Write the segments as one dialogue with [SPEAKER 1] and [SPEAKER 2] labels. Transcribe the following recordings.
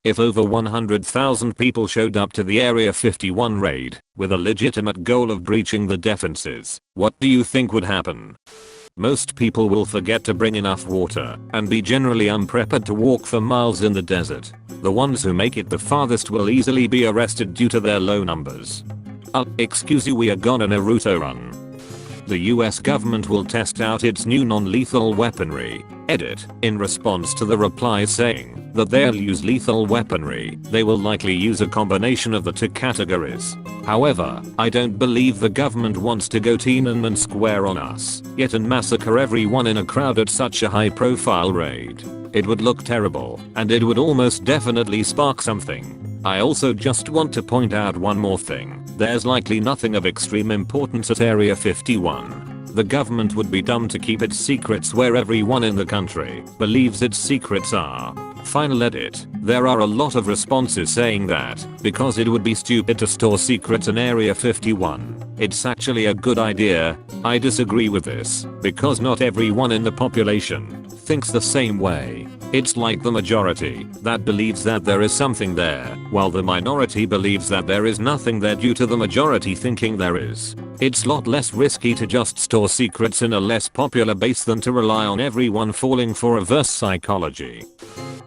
[SPEAKER 1] If over 100,000 people showed up to the Area 51 raid with a legitimate goal of breaching the defenses, what do you think would happen? Most people will forget to bring enough water and be generally unprepared to walk for miles in the desert. The ones who make it the farthest will easily be arrested due to their low numbers. Excuse you, we are gonna Naruto run. The US government will test out its new non-lethal weaponry. Edit. In response to the replies saying that they'll use lethal weaponry, they will likely use a combination of the two categories. However, I don't believe the government wants to go Tiananmen Square on us yet and massacre everyone in a crowd at such a high-profile raid. It would look terrible, and it would almost definitely spark something. I also just want to point out one more thing. There's likely nothing of extreme importance at Area 51. The government would be dumb to keep its secrets where everyone in the country believes its secrets are. Final edit. There are a lot of responses saying that because it would be stupid to store secrets in Area 51, it's actually a good idea. I disagree with this because not everyone in the population thinks the same way. It's like the majority that believes that there is something there, while the minority believes that there is nothing there due to the majority thinking there is. It's a lot less risky to just store secrets in a less popular base than to rely on everyone falling for reverse psychology.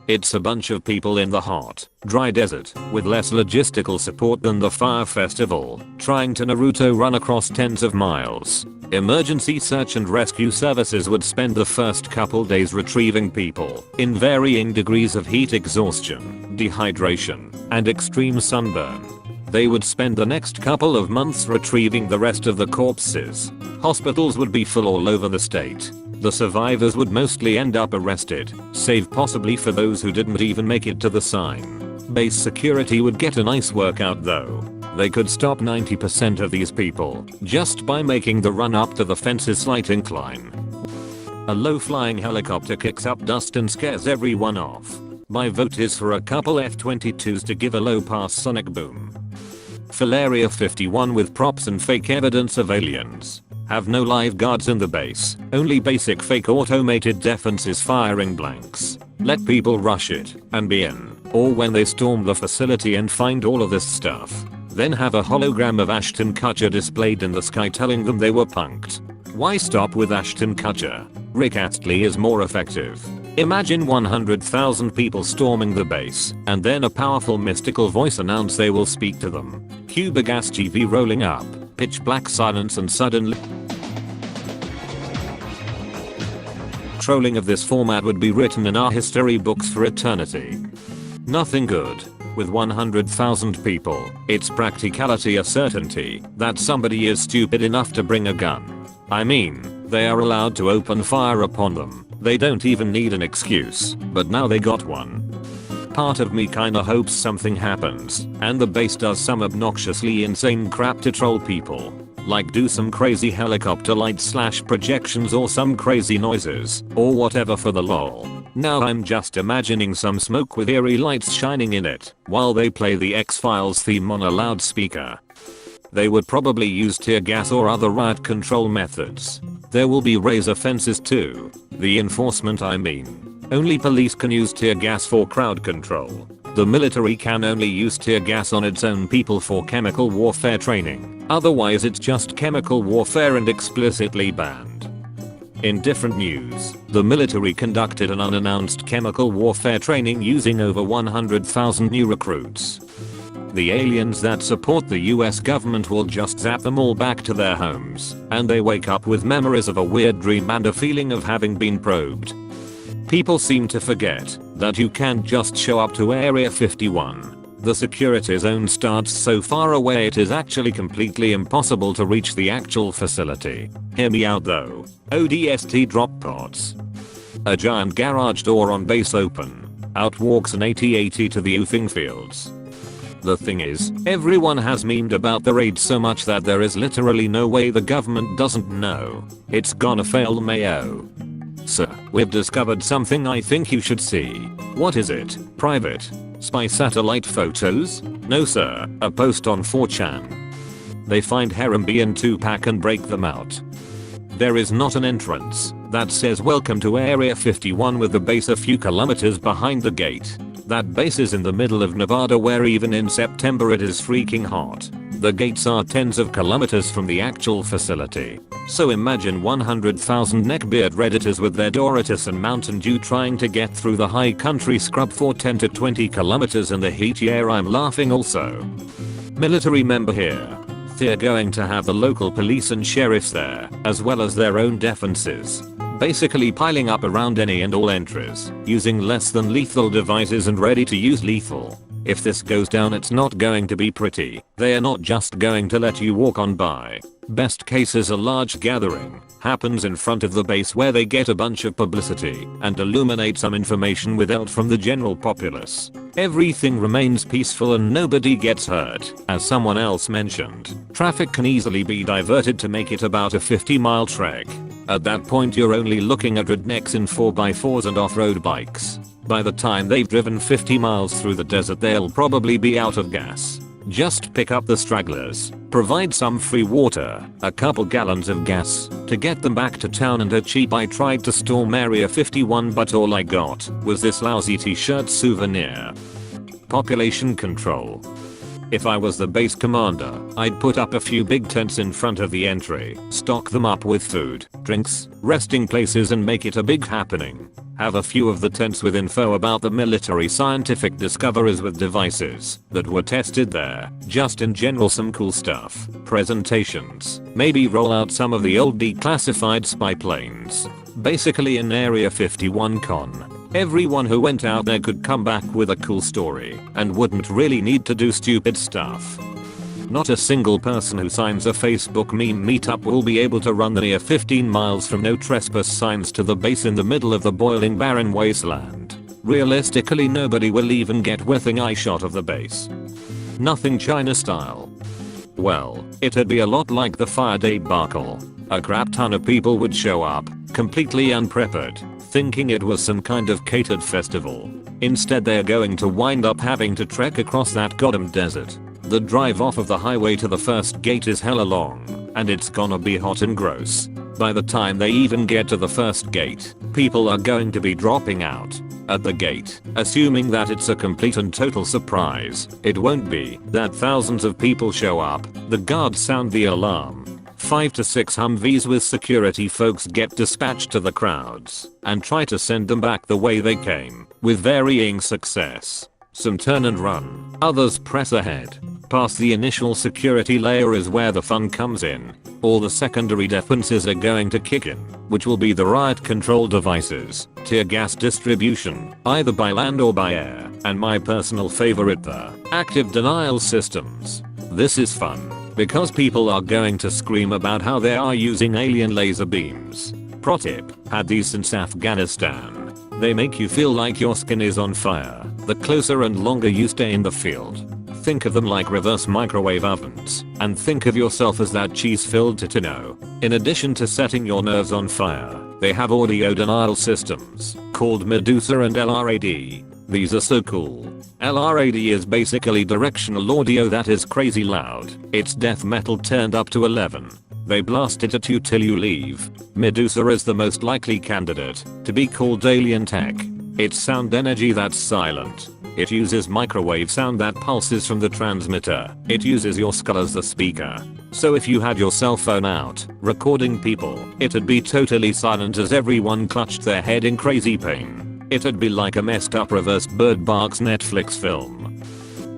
[SPEAKER 1] It's a bunch of people in the hot, dry desert with less logistical support than the fire festival, trying to Naruto run across tens of miles. Emergency search and rescue services would spend the first couple days retrieving people in varying degrees of heat exhaustion, dehydration, and extreme sunburn. They would spend the next couple of months retrieving the rest of the corpses. Hospitals would be full all over the state. The survivors would mostly end up arrested, save possibly for those who didn't even make it to the sign. Base security would get a nice workout though. They could stop 90% of these people just by making the run up to the fence's slight incline. A low-flying helicopter kicks up dust and scares everyone off. My vote is for a couple F-22s to give a low-pass sonic boom. Fill Area 51 with props and fake evidence of aliens. Have no live guards in the base, only basic fake automated defenses firing blanks. Let people rush it and be in, or when they storm the facility and find all of this stuff, then have a hologram of Ashton Kutcher displayed in the sky telling them they were punked. Why stop with Ashton Kutcher? Rick Astley is more effective. Imagine 100,000 people storming the base, and then a powerful mystical voice announce they will speak to them. Cue big ass TV rolling up, pitch black silence and suddenly trolling of this format would be written in our history books for eternity. Nothing good. With 100,000 people, it's practicality a certainty that somebody is stupid enough to bring a gun. I mean, they are allowed to open fire upon them. They don't even need an excuse, but now they got one. Part of me kinda hopes something happens, and the base does some obnoxiously insane crap to troll people. Like do some crazy helicopter lights / projections or some crazy noises, or whatever for the lol. Now I'm just imagining some smoke with eerie lights shining in it, while they play the X-Files theme on a loudspeaker. They would probably use tear gas or other riot control methods. There will be razor fences too. The enforcement I mean. Only police can use tear gas for crowd control. The military can only use tear gas on its own people for chemical warfare training. Otherwise it's just chemical warfare and explicitly banned. In different news, the military conducted an unannounced chemical warfare training using over 100,000 new recruits. The aliens that support the US government will just zap them all back to their homes, and they wake up with memories of a weird dream and a feeling of having been probed. People seem to forget that you can't just show up to Area 51. The security zone starts so far away it is actually completely impossible to reach the actual facility. Hear me out though. ODST drop pods. A giant garage door on base open. Out walks an AT-AT to the oofing fields. The thing is, everyone has memed about the raid so much that there is literally no way the government doesn't know. It's gonna fail Mayo. Sir, we've discovered something I think you should see. What is it? Private? Spy satellite photos? No sir, a post on 4chan. They find harem B in 2-pack and break them out. There is not an entrance that says welcome to Area 51 with the base a few kilometers behind the gate. That base is in the middle of Nevada where even in September it is freaking hot. The gates are tens of kilometers from the actual facility. So imagine 100,000 neckbeard redditors with their Doritos and Mountain Dew trying to get through the high country scrub for 10 to 20 kilometers in the heat. Yeah, I'm laughing also. Military member here. They're going to have the local police and sheriffs there, as well as their own defenses. Basically piling up around any and all entries, using less than lethal devices and ready to use lethal. If this goes down, it's not going to be pretty. They are not just going to let you walk on by. Best case is a large gathering happens in front of the base where they get a bunch of publicity and illuminate some information withheld from the general populace. Everything remains peaceful and nobody gets hurt. As someone else mentioned, traffic can easily be diverted to make it about a 50-mile trek. At that point you're only looking at rednecks in 4x4s and off-road bikes. By the time they've driven 50 miles through the desert they'll probably be out of gas. Just pick up the stragglers, provide some free water, a couple gallons of gas, to get them back to town and cheap. I tried to storm Area 51 but all I got was this lousy t-shirt souvenir. Population control. If I was the base commander, I'd put up a few big tents in front of the entry, stock them up with food, drinks, resting places and make it a big happening. Have a few of the tents with info about the military scientific discoveries with devices that were tested there, just in general some cool stuff, presentations, maybe roll out some of the old declassified spy planes. Basically an Area 51 con. Everyone who went out there could come back with a cool story and wouldn't really need to do stupid stuff. Not a single person who signs a Facebook meme meetup will be able to run the near 15 miles from no trespass signs to the base in the middle of the boiling barren wasteland. Realistically nobody will even get within eye shot of the base. Nothing China style. Well, it'd be a lot like the fire debacle. A crap ton of people would show up, completely unprepared, thinking it was some kind of catered festival. Instead they're going to wind up having to trek across that goddamn desert. The drive off of the highway to the first gate is hella long, and it's gonna be hot and gross. By the time they even get to the first gate, people are going to be dropping out. At the gate, assuming that it's a complete and total surprise, it won't be that thousands of people show up, the guards sound the alarm. 5 to 6 Humvees with security folks get dispatched to the crowds and try to send them back the way they came, with varying success. Some turn and run, others press ahead. Past the initial security layer is where the fun comes in. All the secondary defenses are going to kick in, which will be the riot control devices, tear gas distribution, either by land or by air, and my personal favorite, the active denial systems. This is fun, because people are going to scream about how they are using alien laser beams. Pro tip, had these since Afghanistan. They make you feel like your skin is on fire, the closer and longer you stay in the field. Think of them like reverse microwave ovens, and think of yourself as that cheese-filled Totino. In addition to setting your nerves on fire, they have audio denial systems, called Medusa and LRAD. These are so cool. LRAD is basically directional audio that is crazy loud. It's death metal turned up to 11. They blast it at you till you leave. Medusa is the most likely candidate to be called alien tech. It's sound energy that's silent. It uses microwave sound that pulses from the transmitter. It uses your skull as the speaker. So if you had your cell phone out, recording people, it'd be totally silent as everyone clutched their head in crazy pain. It'd be like a messed up reverse Bird Box Netflix film.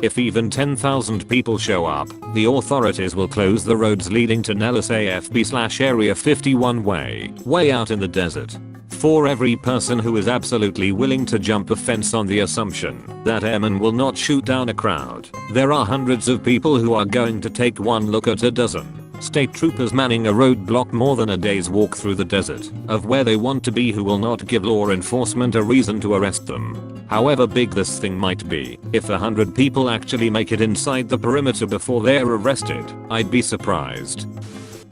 [SPEAKER 1] If even 10,000 people show up, the authorities will close the roads leading to Nellis AFB/Area 51 way out in the desert. For every person who is absolutely willing to jump a fence on the assumption that airmen will not shoot down a crowd, there are hundreds of people who are going to take one look at a dozen state troopers manning a roadblock more than a day's walk through the desert of where they want to be who will not give law enforcement a reason to arrest them. However big this thing might be, if 100 people actually make it inside the perimeter before they're arrested, I'd be surprised.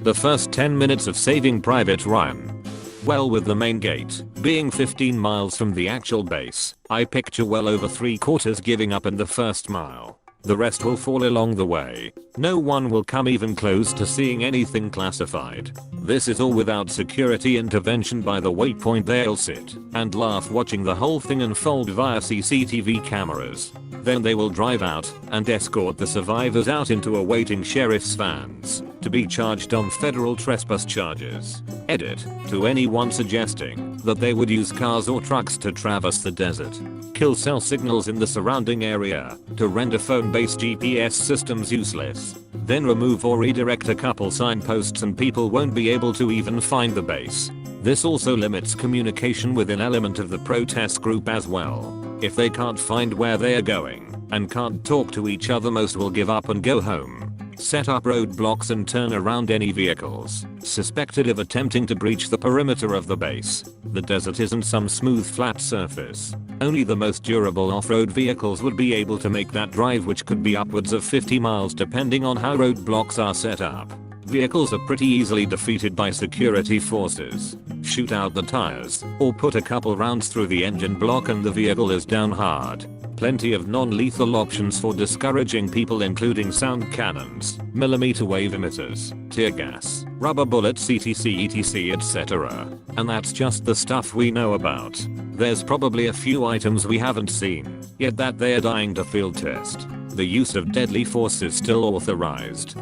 [SPEAKER 1] The first 10 minutes of Saving Private Ryan. Well, with the main gate being 15 miles from the actual base, I picture well over 3/4 giving up in the first mile. The rest will fall along the way. No one will come even close to seeing anything classified. This is all without security intervention by the waypoint. They'll sit and laugh watching the whole thing unfold via CCTV cameras. Then they will drive out and escort the survivors out into awaiting sheriff's vans to be charged on federal trespass charges. Edit: to anyone suggesting that they would use cars or trucks to traverse the desert, kill cell signals in the surrounding area to render phone-based GPS systems useless, then remove or redirect a couple signposts and people won't be able to even find the base. This also limits communication with an element of the protest group as well. If they can't find where they are going and can't talk to each other, most will give up and go home. Set up roadblocks and turn around any vehicles suspected of attempting to breach the perimeter of the base. The desert isn't some smooth flat surface. Only the most durable off-road vehicles would be able to make that drive, which could be upwards of 50 miles depending on how roadblocks are set up. Vehicles are pretty easily defeated by security forces. Shoot out the tires or put a couple rounds through the engine block and the vehicle is down hard. Plenty of non-lethal options for discouraging people, including sound cannons, millimeter wave emitters, tear gas, rubber bullets, etc etc. And that's just the stuff we know about. There's probably a few items we haven't seen yet that they're dying to field test. The use of deadly force is still authorized.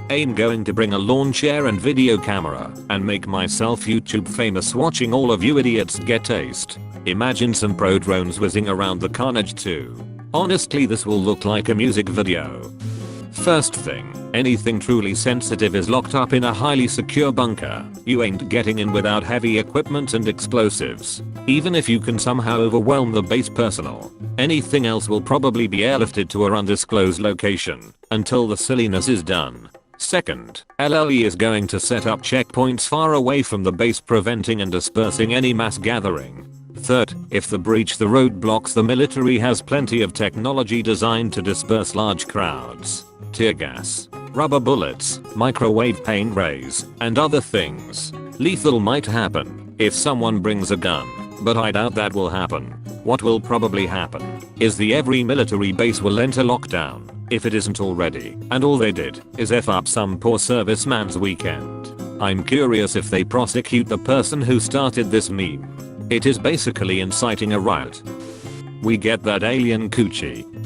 [SPEAKER 1] Ain't going to bring a lawn chair and video camera and make myself YouTube famous watching all of you idiots get tased. Imagine some pro drones whizzing around the carnage too. Honestly, this will look like a music video. First thing, anything truly sensitive is locked up in a highly secure bunker. You ain't getting in without heavy equipment and explosives. Even if you can somehow overwhelm the base personnel, anything else will probably be airlifted to an undisclosed location until the silliness is done. Second, LLE is going to set up checkpoints far away from the base, preventing and dispersing any mass gathering. Third, if the breach the roadblocks, the military has plenty of technology designed to disperse large crowds. Tear gas, rubber bullets, microwave paint rays, and other things. Lethal might happen if someone brings a gun, but I doubt that will happen. What will probably happen is every military base will enter lockdown, if it isn't already, and all they did is F up some poor serviceman's weekend. I'm curious if they prosecute the person who started this meme. It is basically inciting a riot. We get that alien coochie.